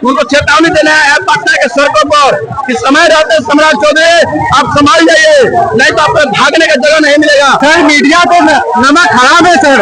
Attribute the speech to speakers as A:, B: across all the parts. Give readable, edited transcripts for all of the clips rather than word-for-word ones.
A: उनको चेतावनी देना है पटना के सड़कों पर कि समय रहते सम्राट चौधरी आप संभाल जाइए, नहीं तो आपको भागने का जगह नहीं मिलेगा।
B: सर मीडिया को नमक खराब है सर।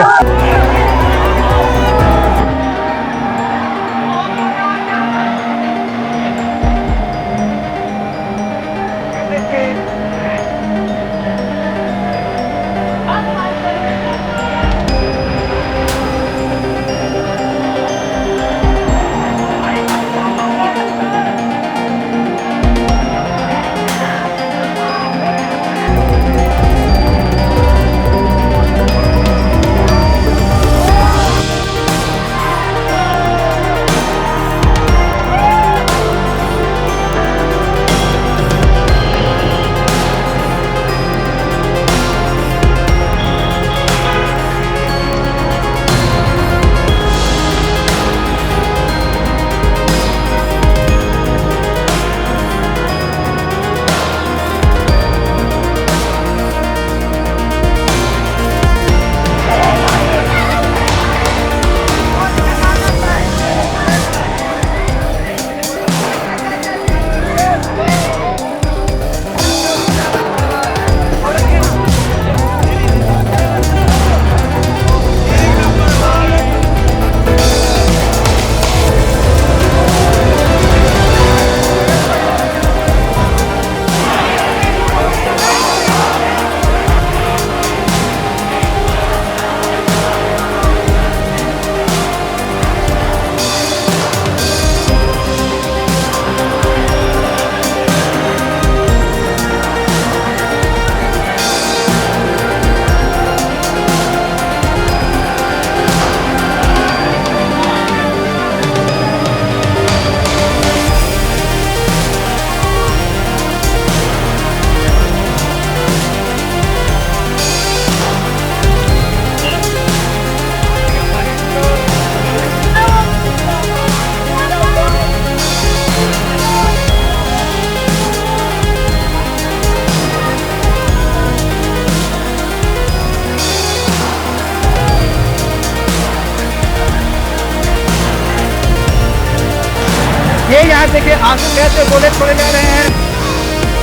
B: ये यहाँ देखिए आंसू गैस के गोले छोड़े जा रहे हैं,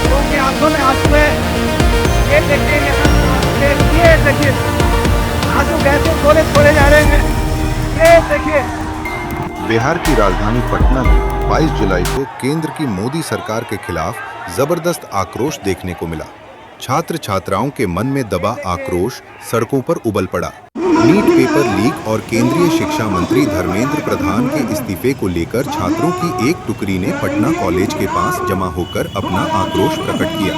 B: लोगों की आंखों में आंसू है। ये देखिए ये देखिए आंसू गैस के गोले छोड़े जा रहे हैं। ये देखिए
C: बिहार की राजधानी पटना में 22 जुलाई को केंद्र की मोदी सरकार के खिलाफ जबरदस्त आक्रोश देखने को मिला। छात्र छात्राओं के मन में दबा आक्रोश सड़कों पर उबल पड़ा। नीट पेपर लीक और केंद्रीय शिक्षा मंत्री धर्मेंद्र प्रधान के इस्तीफे को लेकर छात्रों की एक टुकड़ी ने पटना कॉलेज के पास जमा होकर अपना आक्रोश प्रकट किया।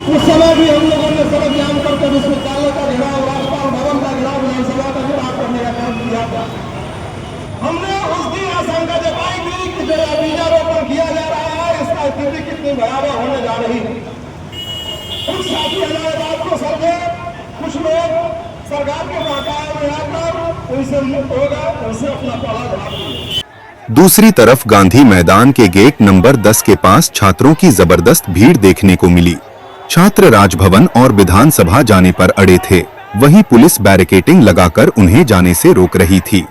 D: उस समय भी हम लोगों ने सड़क जाम करके विश्वविद्यालय का घेराव, राजभवन भवन का घेराव, विधानसभा का घेराव करने का काम किया था। हमने उस दिन आशंका जताई थी कि जो बीजारोपण किया जा रहा है इसका स्थिति कितनी भयावह होने जा रही है। कुछ साथी हमारे बात को समझे, कुछ लोग सरकार के बहकावे में आकर उनसे मुक्त होगा, उनसे अपना पढ़ा झाड़।
C: दूसरी तरफ गांधी मैदान के गेट नंबर 10 के पास छात्रों की जबरदस्त भीड़ देखने को मिली। छात्र राजभवन और विधानसभा जाने पर अड़े थे, वहीं पुलिस बैरिकेडिंग लगाकर उन्हें जाने से रोक रही थी।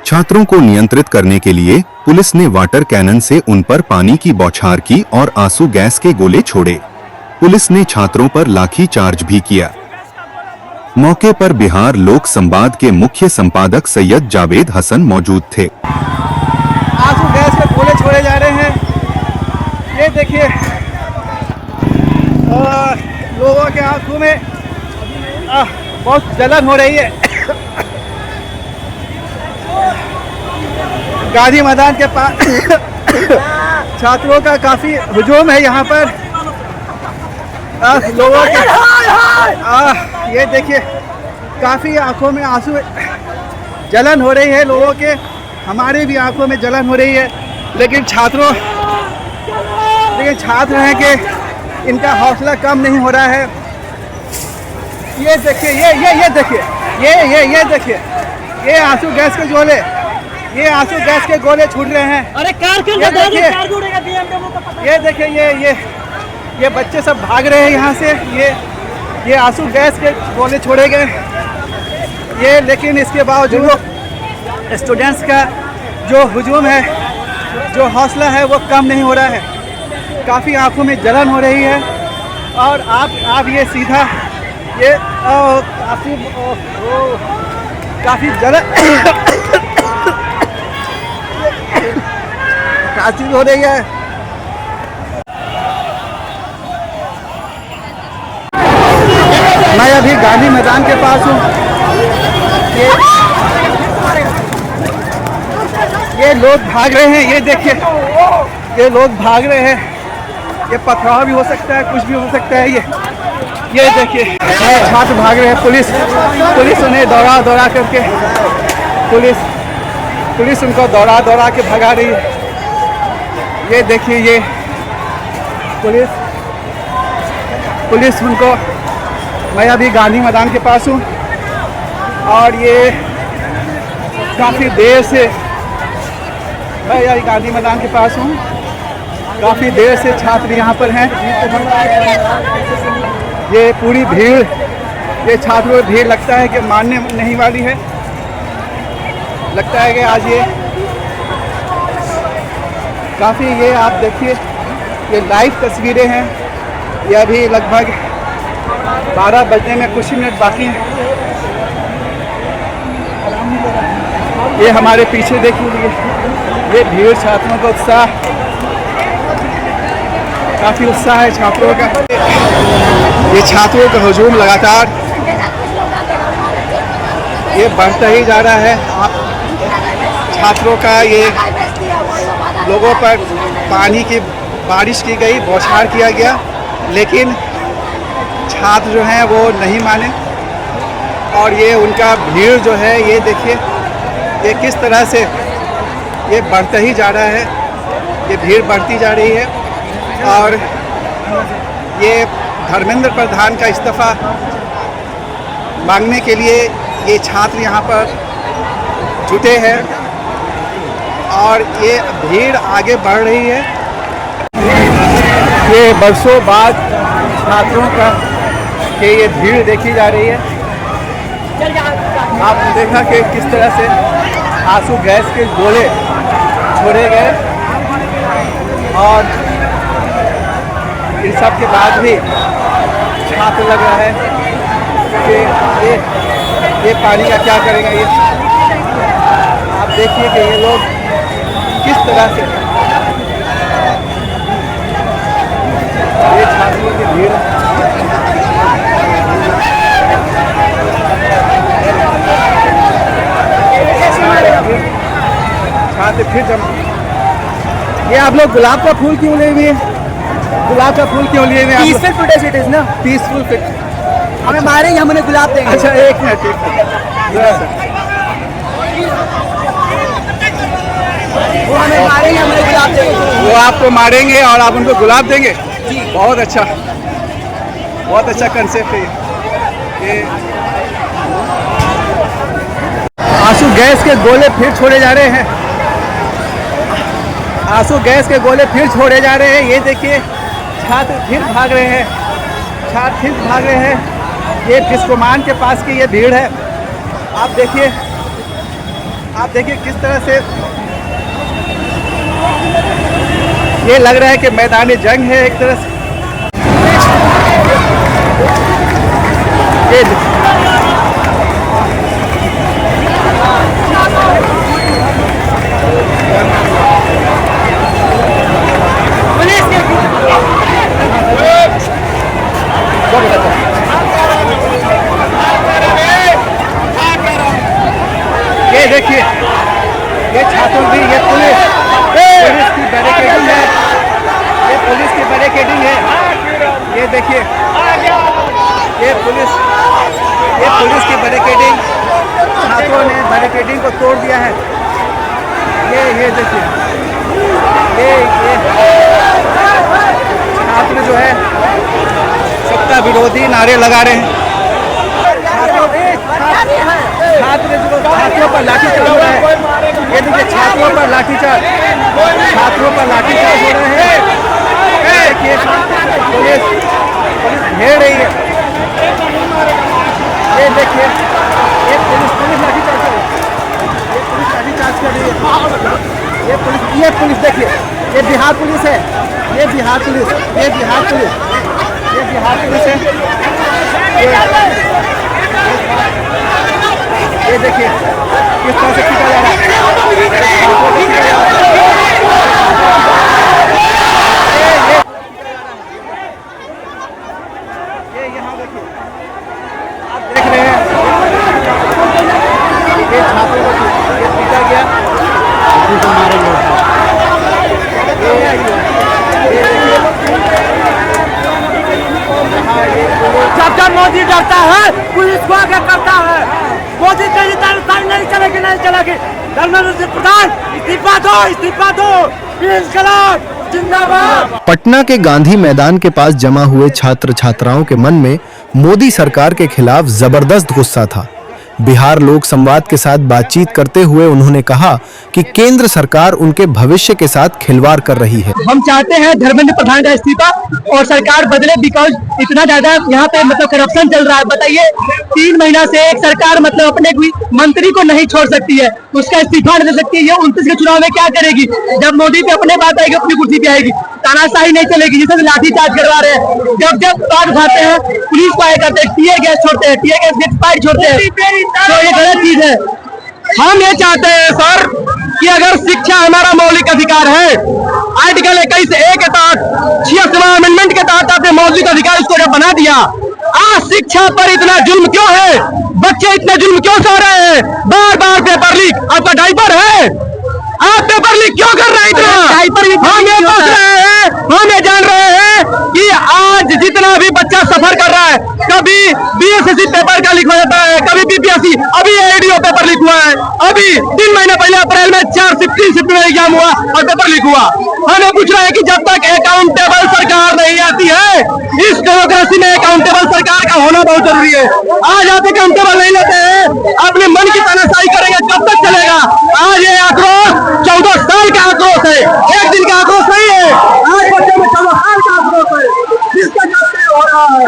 C: छात्रों को नियंत्रित करने के लिए पुलिस ने वाटर कैनन से उन पर पानी की बौछार की और आंसू गैस के गोले छोड़े। पुलिस ने छात्रों पर लाठी चार्ज भी किया। मौके पर बिहार लोक संवाद के मुख्य संपादक सैयद जावेद हसन मौजूद थे।
B: आंसू गैस के गोले छोड़े जा रहे हैं। ये देखिए लोगों के आंखों में बहुत जलन हो रही है। गांधी मैदान के पास छात्रों का काफी हुजूम है यहाँ पर। लोगों के ये देखिए काफी आंखों में आंसू, जलन हो रही है लोगों के, हमारे भी आंखों में जलन हो रही है। लेकिन छात्र हैं कि इनका हौसला कम नहीं हो रहा है। ये देखिए ये देखिए ये देखिए ये आंसू गैस के गोले, ये आंसू गैस के गोले छूट रहे हैं।
E: अरे कार क्यों
B: ये देखिए ये बच्चे सब भाग रहे हैं यहाँ से। ये आंसू गैस के गोले छोड़े गए ये, लेकिन इसके बावजूद स्टूडेंट्स का जो हुजूम है, जो हौसला है, वो कम नहीं हो रहा है। काफ़ी आंखों में जलन हो रही है और आप ये सीधा ये काफ़ी जलन काफी हो रही है। मैं अभी गांधी मैदान के पास हूँ। ये लोग भाग रहे हैं, ये देखिए, ये लोग भाग रहे हैं। ये पथराव भी हो सकता है, कुछ भी हो सकता है। ये देखिए, छात्र भाग रहे हैं। पुलिस उन्हें दौड़ा करके पुलिस उनको दौड़ा के भगा रही है। ये देखिए, ये पुलिस उनको, मैं अभी गांधी मैदान के पास हूँ और ये काफ़ी देर से, मैं अभी गांधी मैदान के पास हूँ, काफ़ी देर से छात्र यहाँ पर हैं। ये पूरी भीड़, ये छात्रों की भीड़ लगता है कि मानने नहीं वाली है। लगता है कि आज ये काफ़ी, ये आप देखिए, ये लाइव तस्वीरें हैं। ये अभी लगभग 12 बजने में कुछ मिनट बाकी हैं। ये हमारे पीछे देखिए, ये भीड़, छात्रों का उत्साह, काफ़ी उत्साह है छात्रों का। ये छात्रों का हुजूम लगातार ये बढ़ता ही जा रहा है। आप छात्रों का ये, लोगों पर पानी की बारिश की गई, बौछार किया गया, लेकिन छात्र जो हैं वो नहीं माने और ये उनका भीड़ जो है, ये देखिए, ये किस तरह से ये बढ़ता ही जा रहा है। ये भीड़ बढ़ती जा रही है और ये धर्मेंद्र प्रधान का इस्तीफा मांगने के लिए ये छात्र यहाँ पर जुटे हैं और ये भीड़ आगे बढ़ रही है। ये बरसों बाद छात्रों का कि ये भीड़ देखी जा रही है। आपने देखा कि किस तरह से आंसू गैस के गोले छोड़े गए और इन सब के बाद भी छात्र लग रहा है कि ये पानी का क्या करेगा। ये आप देखिए कि ये लोग किस तरह से, ये छात्रों की भीड़, छात्र फिर जम। ये आप लोग गुलाब का फूल क्यों लिए हुए हैं? गुलाब का फूल क्यों लिए हुए हैं?
E: पीसफुल प्रोटेस्ट इट इज ना,
B: पीसफुल फिट।
E: हमें मारेंगे, हम उन्हें गुलाब देंगे।
B: अच्छा, एक मिनट,
E: वो हमें मारेंगे, हम उन्हें गुलाब देंगे।
B: वो आपको मारेंगे और आप उनको गुलाब देंगे? बहुत अच्छा, बहुत अच्छा कंसेप्ट है ये। आंसू गैस के गोले फिर छोड़े जा रहे हैं। आंसू गैस के गोले फिर छोड़े जा रहे हैं। ये देखिए, छात्र फिर भाग रहे हैं, छात्र फिर भाग रहे हैं। ये डिस्कोमान के पास की ये भीड़ है। आप देखिए किस तरह से ये लग रहा है कि मैदान जंग है एक तरह से। ये देखिए, ये छात्रों की, ये पुलिस की बैरिकेडिंग है। ये पुलिस की बैरिकेडिंग है। ये देखिए, ये पुलिस की बैरिकेडिंग, छात्रों ने बैरिकेडिंग को तोड़ दिया है। ये देखिए, ये छात्र जो है सत्ता विरोधी नारे लगा रहे हैं। छात्रों पर लाठीचार्ज हो रहा है। ये देखिए, छात्रों पर लाठीचार्ज हो रहे हैं। देखिए, पुलिस घेर रही है। बिहार पुलिस है, ये बिहार पुलिस, ये बिहार पुलिस, ये बिहार पुलिस है। ये देखिए किस तरह से पीटा जा रहा है। ये यहाँ देखिए, आप देख रहे हैं ये छात्रों को ये पीटा गया, इसी को मारेंगे। जब जब मोदी डरता है पुलिस को आगे करता है। मोदी कहीं नहीं चलेगी, नहीं चलेगी। धर्मेंद्र प्रधान इस्तीफा दो, इंकलाब जिंदाबाद।
F: पटना के गांधी मैदान के पास जमा हुए छात्र छात्राओं के मन में मोदी सरकार के खिलाफ जबरदस्त गुस्सा था। बिहार लोक संवाद के साथ बातचीत करते हुए उन्होंने कहा कि केंद्र सरकार उनके भविष्य के साथ खिलवाड़ कर रही है।
A: हम चाहते हैं धर्मेंद्र प्रधान का इस्तीफा और सरकार बदले, बिकॉज इतना ज्यादा यहाँ पे मतलब करप्शन चल रहा है। बताइए 3 महीना से एक सरकार मतलब अपने कोई मंत्री को नहीं छोड़ सकती है, उसका इस्तीफा नहीं दे सकती है। ये 29 के चुनाव में क्या करेगी? जब मोदी पे अपने बात आएगी, अपनी कुर्सी पे आएगी, तानाशाही नहीं चलेगी। जिसे लाठीचार्ज करवा रहे हैं, जब बात उठाते हैं पुलिस को आए करते हैं, टीयर गैस छोड़ते हैं, टीयर गैस एक्सपायर छोड़ते हैं, तो ये गलत चीज है। हम ये चाहते हैं सर कि अगर शिक्षा हमारा मौलिक अधिकार है, आर्टिकल 21A के तहत 66वां अमेंडमेंट के तहत आपने मौलिक अधिकार इसको जब बना दिया, आज शिक्षा पर इतना जुल्म क्यों है? बच्चे इतना जुल्म क्यों सह रहे हैं? बार बार पेपर लीक। आपका डायपर है, आप पेपर लीक क्यों कर रहे हैं इतना? हम ये पूछ रहे हैं, हम ये जान रहे हैं कि आज जितना भी बच्चा सफर कर रहा है, कभी बीएसएससी पेपर का लीक हो जाता है, कभी बीपीएससी, अभी एडीओ पेपर लीक हुआ है, अभी 3 महीने पहले अप्रैल में 3 शिफ्ट में एग्जाम हुआ और पेपर लीक हुआ। हम ये पूछ रहे हैं कि जब तक अकाउंटेबल सरकार नहीं आती है, इस डेमोक्रेसी में अकाउंटेबल सरकार का होना बहुत जरूरी है। आज आप अकाउंटेबल नहीं लेते हैं, अपने मन की तानाशाही करेंगे, कब तक चलेगा? आज ये आक्रोश 14 साल का आक्रोश है, एक दिन का आक्रोश नहीं है। आज बच्चे में 14 साल का आक्रोश है, जिसका चलते हो रहा है।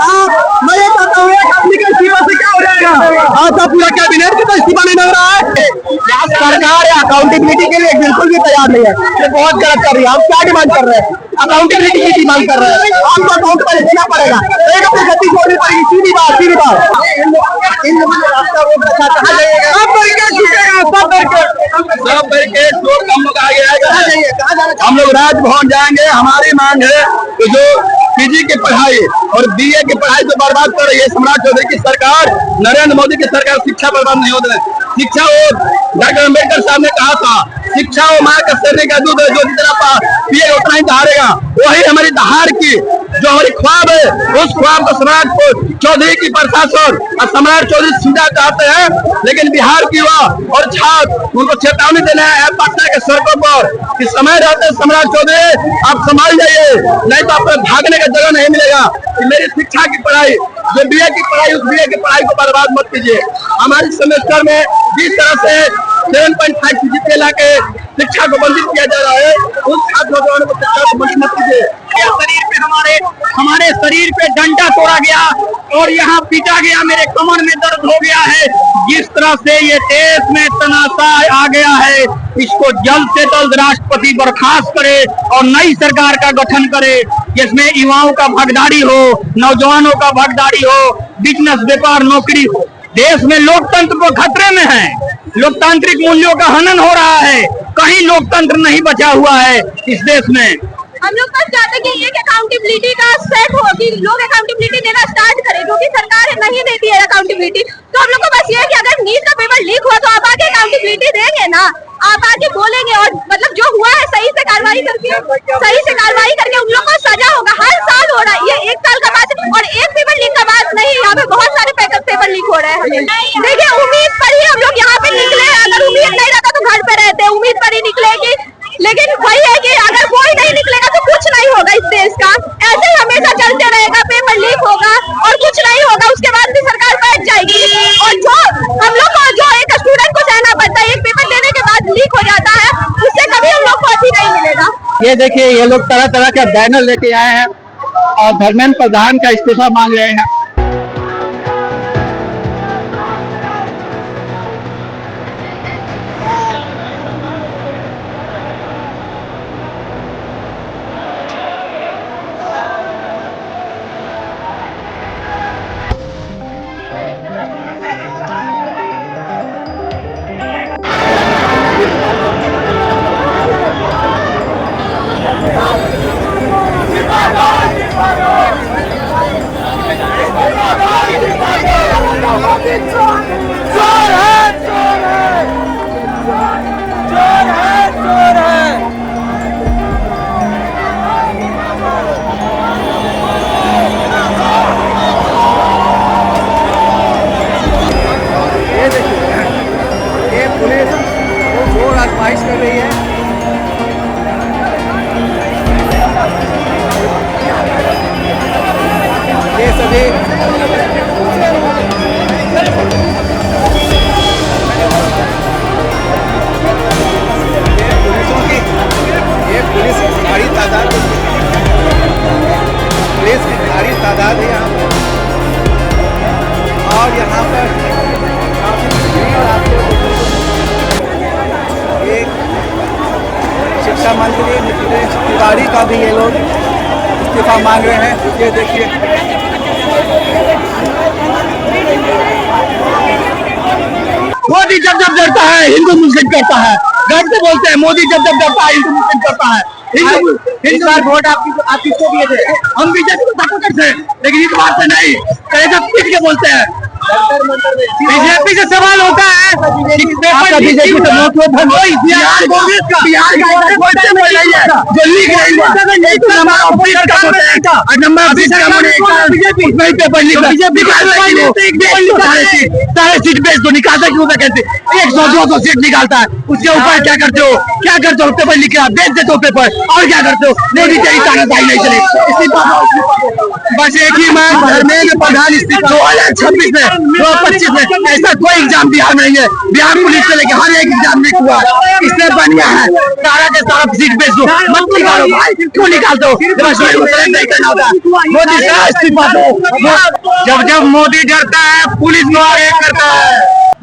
A: आप मैं ये कहता हूँ एक आदमी के इस्तीफा से क्या हो जाएगा? आपका पूरा कैबिनेट का तो इस्तीफा नहीं हो रहा है। सरकार अकाउंटेबिलिटी के लिए बिल्कुल भी तैयार नहीं है, ये बहुत गलत कर रही है। हम क्या डिमांड कर रहे हैं? अकाउंटेबिलिटी की डिमांड कर रहे हैं। आपको अकाउंटेबल देना पड़ेगा, एक अपनी गति छोड़नी पड़ेगी। सीधी बात इन लोगों ने रास्ता रोक रखा, कहाँ जाइएगा? सब बैरिकेड तोड़ हम लोग आगे आएगा। हम लोग राजभवन जाएंगे। हमारी मांग है कि जो पीजी की पढ़ाई और बीए की पढ़ाई जो बर्बाद कर रही है सम्राट चौधरी की सरकार, नरेंद्र मोदी की सरकार, शिक्षा बर्बाद नहीं होने दें। शिक्षा वो डॉक्टर अम्बेडकर साहब ने कहा था, शिक्षा वो माँ का शरीर का दूध है, जो जितना पिए उतना ही दहाड़ेगा। वही हमारी दहाड़ की जो हमारी ख्वाब है, उस ख्वाब को सम्राट चौधरी की प्रशासन और सम्राट चौधरी सीधा चाहते हैं। लेकिन बिहार की युवा और छात्र उनको चेतावनी देना है पटना के सड़कों पर कि समय रहते सम्राट चौधरी आप संभाल जाइए, नहीं तो आपको भागने का जगह नहीं मिलेगा। कि मेरी शिक्षा की पढ़ाई, जो बीए की पढ़ाई, उस बीए की पढ़ाई को बर्बाद मत कीजिए। हमारे सेमेस्टर में जिस तरह से 7.5 फीसदी ला के शिक्षा को वंचित किया जा रहा है, उस छात्र नौजवानों को शिक्षा को वंचित मत कीजिए। शरीर पे हमारे शरीर पे डंडा तोड़ा गया और यहाँ पीटा गया, मेरे कमर में दर्द हो गया है। जिस तरह से ये देश में तनाशाह आ गया है, इसको जल्द से जल्द राष्ट्रपति बर्खास्त करे और नई सरकार का गठन करे, जिसमें युवाओं का भागीदारी हो, नौजवानों का भागीदारी हो, बिजनेस, व्यापार, नौकरी हो। देश में लोकतंत्र को खतरे में है, लोकतांत्रिक मूल्यों का हनन हो रहा है, कहीं लोकतंत्र नहीं बचा हुआ है इस देश में।
G: हम लोग बस चाहते हैं कि एक अकाउंटेबिलिटी का सेट हो, कि लोग अकाउंटेबिलिटी देना स्टार्ट करें, क्योंकि सरकार नहीं देती है अकाउंटेबिलिटी। तो हम लोग को बस ये है कि अगर नीट का पेपर लीक हुआ तो आप आके अकाउंटेबिलिटी देंगे ना, आप आके बोलेंगे और मतलब जो हुआ है सही से कार्रवाई करके उन लोगों को सजा होगा। हर साल हो रहा है, ये 1 साल का बात है और एक पेपर लीक का बात नहीं, यहाँ पे बहुत सारे पेपर लीक हो रहे हैं। देखिए उम्मीद पर ही हम लोग यहाँ पे निकले, अगर उम्मीद नहीं रहता तो घर पे रहते, उम्मीद पर ही निकलेगी। लेकिन वही है कि अगर कोई नहीं निकलेगा तो कुछ नहीं होगा इस देश का, ऐसे ही हमेशा चलते रहेगा, पेपर लीक होगा और कुछ नहीं होगा, उसके बाद भी सरकार बैठ जाएगी। और जो हम लोग को जो एक स्टूडेंट को सहना पड़ता है, एक पेपर देने के बाद लीक हो जाता है, उससे कभी हम लोग को अभी नहीं मिलेगा।
B: ये देखिए ये लोग तरह तरह के बैनर लेके आए हैं और धर्मेंद्र प्रधान का इस्तीफा मांग रहे हैं। गाड़ी का भी ये लोग इस्तीफा मांग रहे हैं। ये देखिए,
A: मोदी जब जब डरता है हिंदू मुस्लिम करता है, घर से बोलते हैं मोदी जब जब डरता है हिंदू मुस्लिम करता है। हिंदू वोट आप किसको दिए थे? हम बीजेपी को सपोर्ट करते हैं, लेकिन इस बात से नहीं, कहीं जब पीट के बोलते हैं। बीजेपी से सवाल होता है बीजेपी से सारे सीट बेच दो, निकालता क्यों वैकेंसी? 100-200 सीट निकालता है, उसके ऊपर क्या करते हो? पेपर लिख के बेच देते हो पेपर, और क्या करते हो? मोदी तेरी तानाशाही नहीं चलेगी। बस एक ही मांग, धर्मेंद्र प्रधान इस्तीफा 2026 में 2025 में ऐसा कोई एग्जाम बिहार में नहीं है, बिहार पुलिस से लेके हर एक एग्जाम में हुआ, इससे बढ़िया है सारा के सारा सीट बेच दो, मत निकालो भाई, क्यों निकालते हो? नहीं करना होता, मोदी से इस्तीफा दो। जब जब मोदी डरता है पुलिस मुआवजा करता है।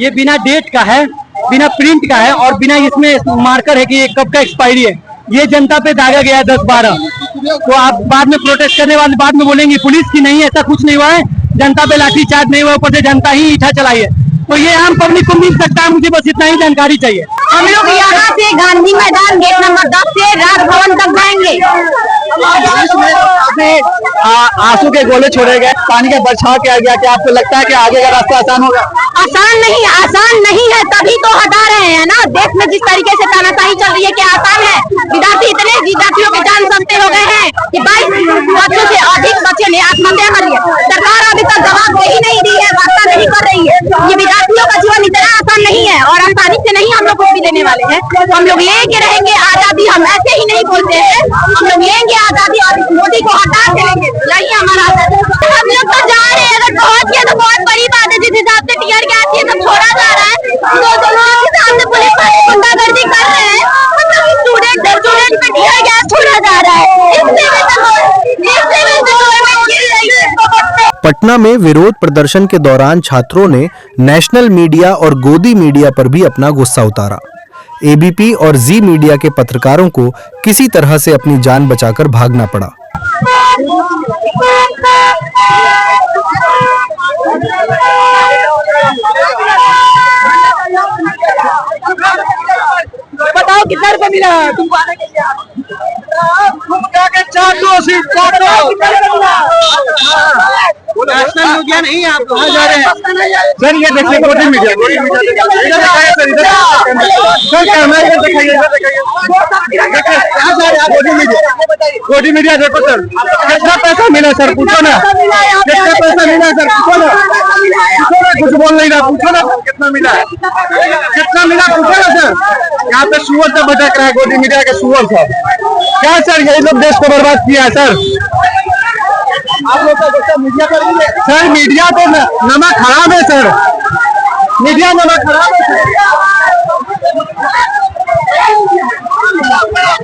A: ये बिना डेट का है, बिना प्रिंट का है और बिना इसमें मार्कर है कि ये कब का एक्सपायरी है। ये जनता पे दागा गया है 10-12, तो आप बाद में प्रोटेस्ट करने वाले बाद में बोलेंगे पुलिस की नहीं, ऐसा कुछ नहीं हुआ है, जनता पे लाठीचार्ज नहीं हुआ, ऊपर से जनता ही ईटा चलाई है। तो ये आम पब्लिक को मिल सकता है, मुझे बस इतना ही जानकारी चाहिए।
G: हम लोग यहाँ से गांधी मैदान गेट नंबर 10 से राजभवन तक जाएंगे।
A: आंसू के गोले छोड़े गए, पानी का बरछाव किया गया, क्या आपको लगता है कि आगे का रास्ता आसान होगा?
G: आसान नहीं है, तभी तो हटा रहे हैं ना। देश में जिस तरीके से तानाशाही चल रही है, क्या आसान है? विद्यार्थियों के जान सकते हो गए हैं कि 22 बच्चों से अधिक बच्चे ने आत्महत्या कर लिया। सरकार अभी तक जवाब दे ही नहीं दी है, वास्ता नहीं कर रही है। ये विद्यार्थियों का जीवन इतना आसान नहीं है और आसानी से नहीं हम लोग को भी देने वाले हैं। हम लोग लेके रहेंगे आजादी, हम ऐसे ही नहीं बोलते हैं, हम लोग लेंगे आजादी और मोदी को हटा के लेंगे, यही हमारा आजादी। हम लोग तो जा रहे हैं, अगर पहुंच गया तो बहुत बड़ी बात है। जिस हिसाब से टीयर गैस ये सब छोड़ा जा रहा है, जिस हिसाब से पुलिस वाले गुंडागर्दी कर रहे हैं, मतलब स्टूडेंट पे टीयर गैस छोड़ा जा रहा है, इससे गवर्नमेंट गिर रही है।
F: पटना में विरोध प्रदर्शन के दौरान छात्रों ने नेशनल मीडिया और गोदी मीडिया पर भी अपना गुस्सा उतारा। एबीपी और जी मीडिया के पत्रकारों को किसी तरह से अपनी जान बचाकर भागना पड़ा।
A: बताओ कितना रुपया मिला तुमको आने के लिए? नेशनल मीडिया नहीं, आप कहाँ जा रहे हैं सर? ये देखिए गोदी मीडिया, गोदी मीडिया देखो सर, कितना पैसा मिला सर? पूछो ना कितना पैसा मिला सर, पूछो ना, कुछ बोल नहीं रहा, पूछो ना कितना मिला, कितना मिला पूछो ना सर। यहाँ पे सुअर से भटक रहा है, गोदी मीडिया के सुअर सब क्या सर? यही लोग देश को बर्बाद किया है सर। आप लोग का गुस्सा मीडिया पर भी है सर, मीडिया तो नमक खराब है सर, मीडिया नमक खराब है।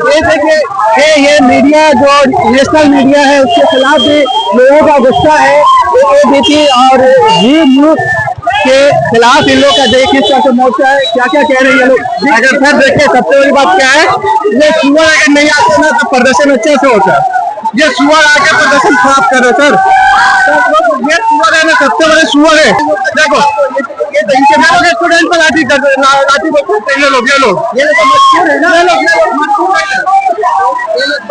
A: ये देखिए ये मीडिया जो नेशनल मीडिया है उसके खिलाफ भी लोगों का गुस्सा है। एबीपी और जी न्यूज के खिलाफ इन लोग का देखिए कैसे मोर्चा है, क्या क्या कह रहे हैं लोग। अगर सर देखिए सबसे बड़ी बात क्या है, ये सुअर अगर नहीं आते ना तो प्रदर्शन अच्छे से होता है। ये सुअर आके प्रदर्शन खराब कर रहे सर, ये सुअर है ना, सबसे बड़े सुअर है। देखो ये स्टूडेंट पर लाठी कर लाठी बोलते हैं ये लोग ये लोग मजबूर है ना, ये लोग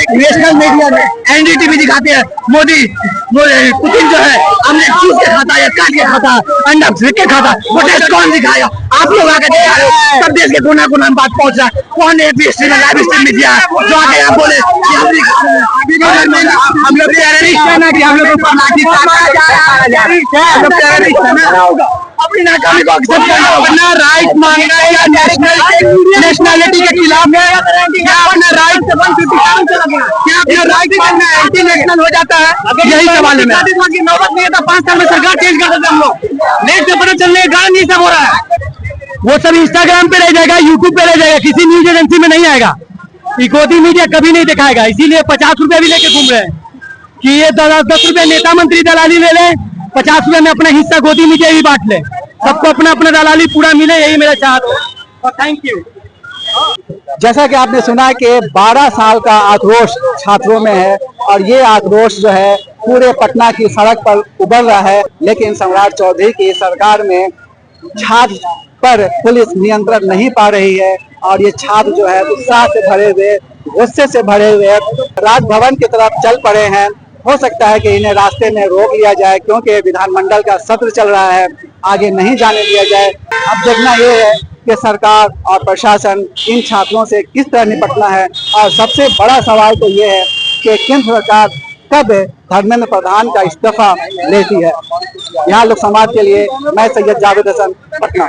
A: नेशनल मीडिया में एनडीटीवी दिखाते हैं मोदी पुतिन जो है हमने चूस के खाता है, काट के खाता, अंडा फेंक के खाता, वो टेस्ट कौन दिखाया? आप लोग आके दिखा रहे हो, सब देश के कोना कोना में बात पहुंच रहा है। कौन है लाइव स्ट्रीम मीडिया जो आके यहाँ बोले कि हम लोग टेररिस्ट है ना, कि हम लोग ऊपर लाठी अपनी नाकामी को एक्सेप्ट करना, अपना राइट मांगना है या नेशनलिटी के खिलाफ है, क्या अपना राइट क्या अपना राइट मांगना है एंटी नेशनल हो जाता है? यही सवाल है। नौबत नहीं था 5 साल में सरकार चेंज कर देते हम लोग, नेट से पता चलने का कारण ये सब हो रहा है। वो सब इंस्टाग्राम पे रह जाएगा, यूट्यूब पे रह जाएगा, किसी न्यूज एजेंसी में नहीं आएगा। गोदी मीडिया कभी नहीं दिखाएगा, इसीलिए 50 रुपया भी लेके घूम रहे हैं कि ये 10 रुपया नेता मंत्री दलाली ले ले, 50 रुपया में अपना हिस्सा गोदी मीडिया भी बांट ले, सबको अपना अपना दलाली पूरा मिले, यही मेरा चाहत है। और थैंक यू।
B: जैसा कि आपने सुना कि 12 साल का आक्रोश छात्रों में है और ये आक्रोश जो है पूरे पटना की सड़क पर उभर रहा है, लेकिन सम्राट चौधरी की सरकार में छात्र पर पुलिस नियंत्रण नहीं पा रही है और ये छात्र जो है उत्साह से भरे हुए, गुस्से से भरे हुए राजभवन की तरफ चल पड़े हैं। हो सकता है कि इन्हें रास्ते में रोक लिया जाए क्योंकि विधानमंडल का सत्र चल रहा है, आगे नहीं जाने दिया जाए। अब देखना ये है कि सरकार और प्रशासन इन छात्रों से किस तरह निपटना है और सबसे बड़ा सवाल तो ये है कि केंद्र सरकार कब धर्मेंद्र प्रधान का इस्तीफा लेती है। यहाँ लोक समाज के लिए मैं सैयद जावेद हसन, पटना।